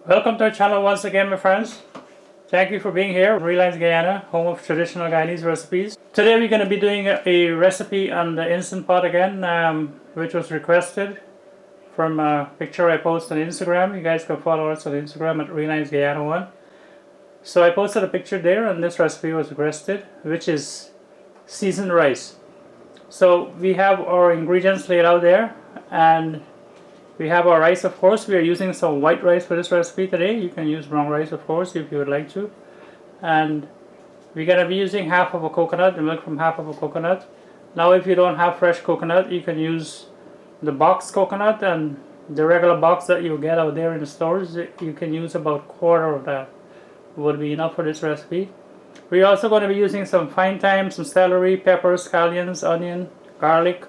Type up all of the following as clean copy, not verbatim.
Welcome to our channel once again, my friends. Thank you for being here. Reliance Guyana, home of traditional Guyanese recipes. Today we're going to be doing a recipe on the Instant Pot again, which was requested from a picture I posted on Instagram. You guys can follow us on Instagram at Reliance Guyana 1. So I posted a picture there and this recipe was requested, which is seasoned rice. So we have our ingredients laid out there, and we have our rice. Of course, we are using some white rice for this recipe today. You can use brown rice, of course, if you would like to. And we're going to be using half of a coconut, the milk from half of a coconut. Now, if you don't have fresh coconut, you can use the box coconut, and the regular box that you get out there in the stores, you can use about a quarter of that. Would be enough for this recipe. We're also going to be using some fine thyme, some celery, peppers, scallions, onion, garlic,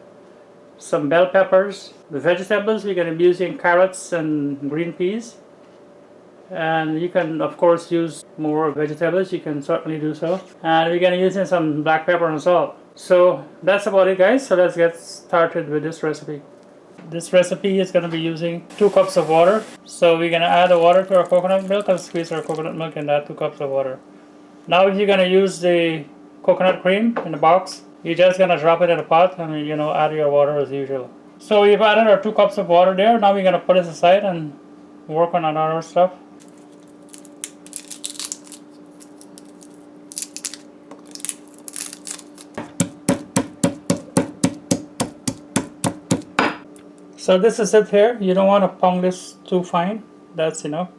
some bell peppers. The vegetables, we're going to be using carrots and green peas. And you can, of course, use more vegetables. You can certainly do so. And we're going to be using some black pepper and salt. So that's about it, guys. So let's get started with this recipe. This recipe is going to be using 2 cups of water. So we're going to add the water to our coconut milk and squeeze our coconut milk in that 2 cups of water. Now if you're going to use the coconut cream in the box, you're just going to drop it in a pot and add your water as usual. So we've added our 2 cups of water there. Now we're going to put this aside and work on our stuff. So this is it here. You don't want to pound this too fine. That's enough.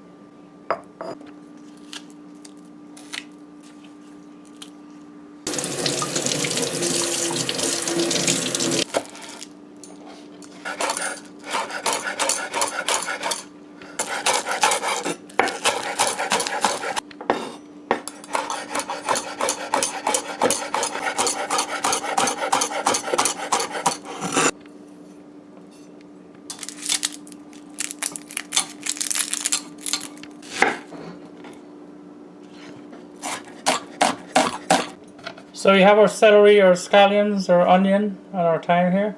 So we have our celery, our scallions, our onion, and our thyme here.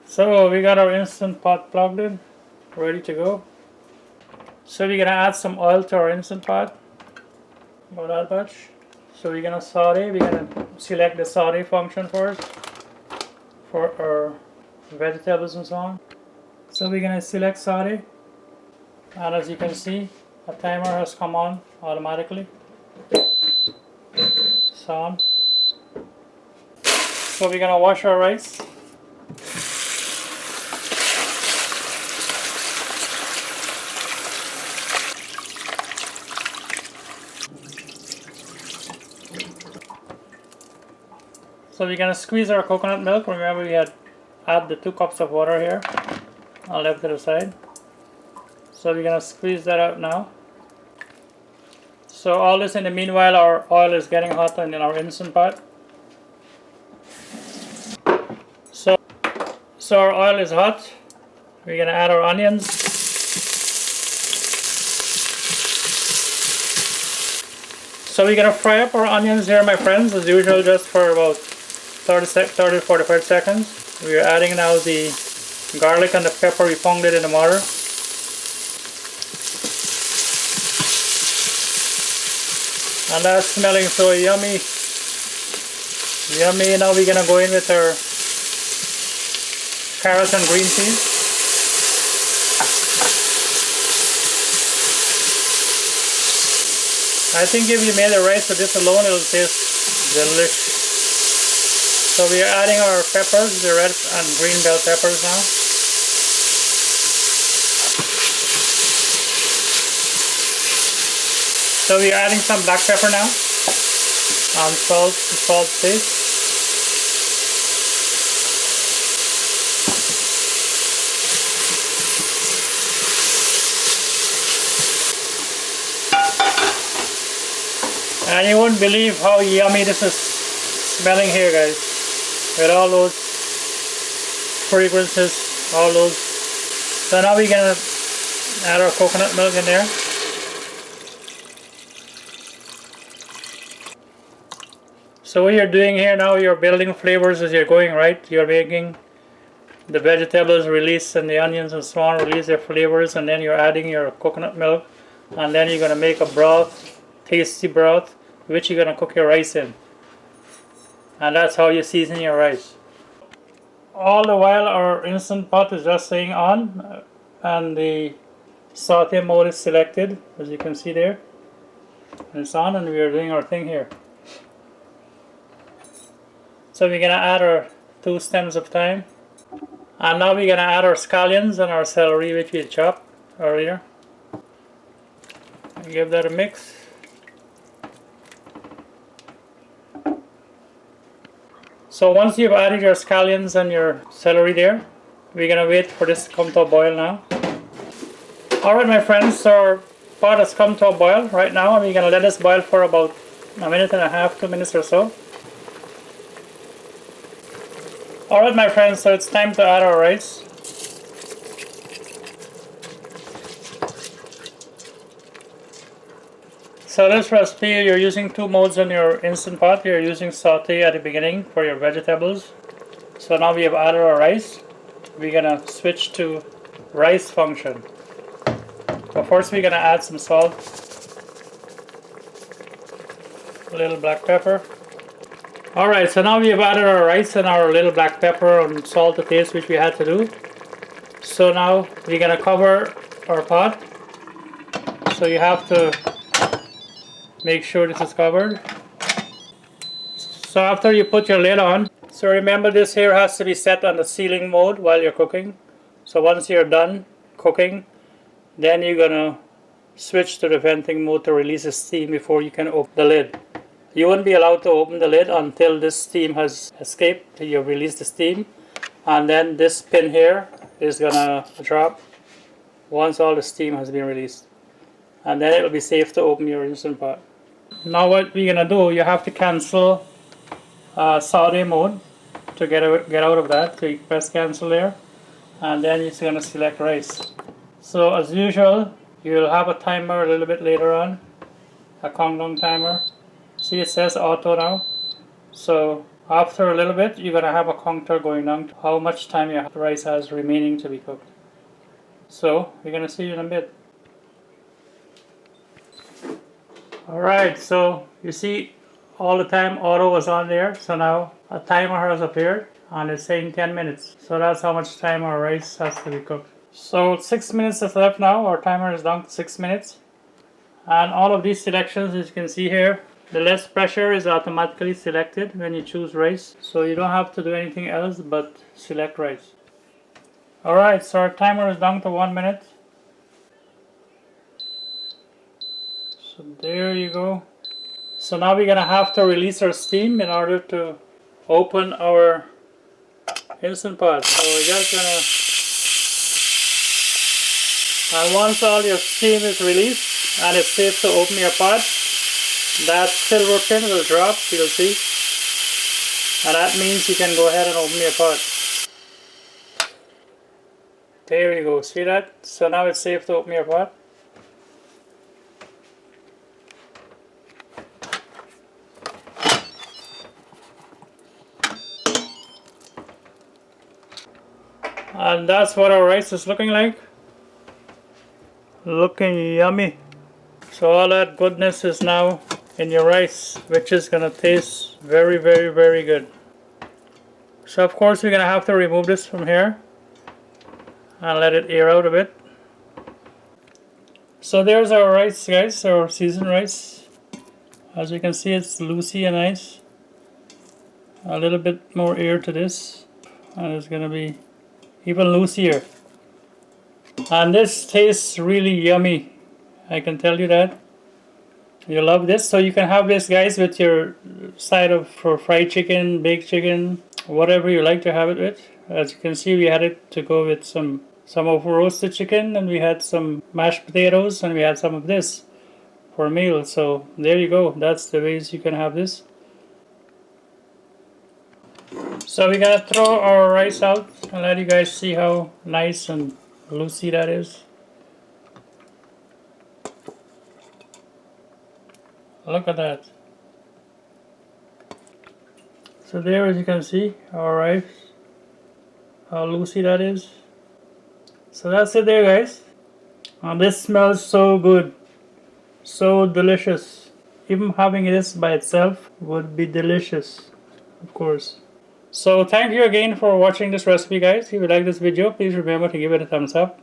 So we got our Instant Pot plugged in, ready to go. So we're gonna add some oil to our Instant Pot. About that much. So we're gonna saute. We're gonna select the saute function first for our vegetables and so on. So we're gonna select saute, and as you can see, a timer has come on automatically. It's on. So we're gonna wash our rice. So we're going to squeeze our coconut milk. Remember we had add the 2 cups of water here. I'll left it aside. So we're going to squeeze that out now. So all this in the meanwhile, our oil is getting hot in our Instant Pot. So our oil is hot. We're going to add our onions. So we're going to fry up our onions here, my friends, as usual, just for about 30 to 45 seconds. We are adding now the garlic and the pepper. We pounded in the mortar. And that's smelling so yummy. Yummy. Now we're gonna go in with our carrots and green peas. I think if you made the rice with this alone, it'll taste delicious. So we are adding our peppers, the red and green bell peppers now. So we are adding some black pepper now, and salt to salt taste. And you wouldn't believe how yummy this is smelling here, guys. With all those fragrances, all those So now we're gonna add our coconut milk in there. So what you're doing here now, you're building flavors as you're going, right? You're making the vegetables release and the onions and so on release their flavors, and then you're adding your coconut milk, and then you're gonna make a broth, tasty broth, which you're gonna cook your rice in. And that's how you season your rice. All the while our Instant Pot is just staying on, and the saute mode is selected, as you can see there. And it's on, and we are doing our thing here. So we're gonna add our 2 stems of thyme. And now we're gonna add our scallions and our celery, which we chopped earlier. And give that a mix. So once you've added your scallions and your celery there, we're gonna wait for this to come to a boil now. Alright my friends, so our pot has come to a boil right now, and we're gonna let this boil for about 1.5 minutes, 2 minutes or so. Alright my friends, so it's time to add our rice. So this recipe, you're using 2 modes on your Instant Pot. You're using saute at the beginning for your vegetables. So now we have added our rice. We're gonna switch to rice function. But first we're gonna add some salt, a little black pepper. Alright, so now we have added our rice and our little black pepper and salt to taste, which we had to do. So now we're gonna cover our pot. So you have to make sure this is covered. So after you put your lid on, so remember this here has to be set on the sealing mode while you're cooking. So once you're done cooking, then you're gonna switch to the venting mode to release the steam before you can open the lid. You won't be allowed to open the lid until this steam has escaped. You release the steam, and then this pin here is gonna drop once all the steam has been released, and then it'll be safe to open your Instant Pot. Now what we're gonna do, you have to cancel saute mode to get out of that. So you press cancel there, and then you're gonna select rice. So as usual, you'll have a timer a little bit later on, a countdown timer. See, it says auto now. So after a little bit, you're gonna have a counter going down to how much time your rice has remaining to be cooked. So we're gonna see you in a bit. Alright, so you see all the time auto was on there. So now a timer has appeared and it's saying 10 minutes. So that's how much time our rice has to be cooked. So 6 minutes is left now. Our timer is down to 6 minutes. And all of these selections, as you can see here, the less pressure is automatically selected when you choose rice. So you don't have to do anything else but select rice. Alright, so our timer is down to 1 minute. So there you go. So now we're gonna have to release our steam in order to open our Instant Pot. So we're just gonna, and once all your steam is released and it's safe to open your pot, that silver pin will drop, you'll see, and that means you can go ahead and open your pot. There you go, see that? So now it's safe to open your pot. And that's what our rice is looking like. Looking yummy. So all that goodness is now in your rice, which is gonna taste very, very, very good. So of course we're gonna have to remove this from here and let it air out a bit. So there's our rice, guys, our seasoned rice. As you can see, it's loosey and nice. A little bit more air to this, and it's gonna be even loosier. And this tastes really yummy, I can tell you that. You love this. So you can have this, guys, with your side of for fried chicken, baked chicken, whatever you like to have it with. As you can see, we had it to go with some of roasted chicken, and we had some mashed potatoes, and we had some of this for a meal. So there you go. That's the ways you can have this. So we're gonna throw our rice out and let you guys see how nice and Lucy that is. Look at that. So there, as you can see, alright, how Lucy that is. So that's it there, guys. This smells so good, so delicious. Even having this by itself would be delicious, of course. So thank you again for watching this recipe, guys. If you like this video, please remember to give it a thumbs up.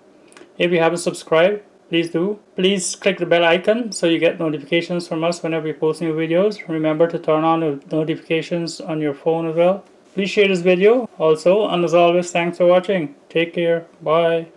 If you haven't subscribed, please do. Please click the bell icon so you get notifications from us whenever we post new videos. Remember to turn on the notifications on your phone as well. Please share this video also, and as always, thanks for watching. Take care. Bye.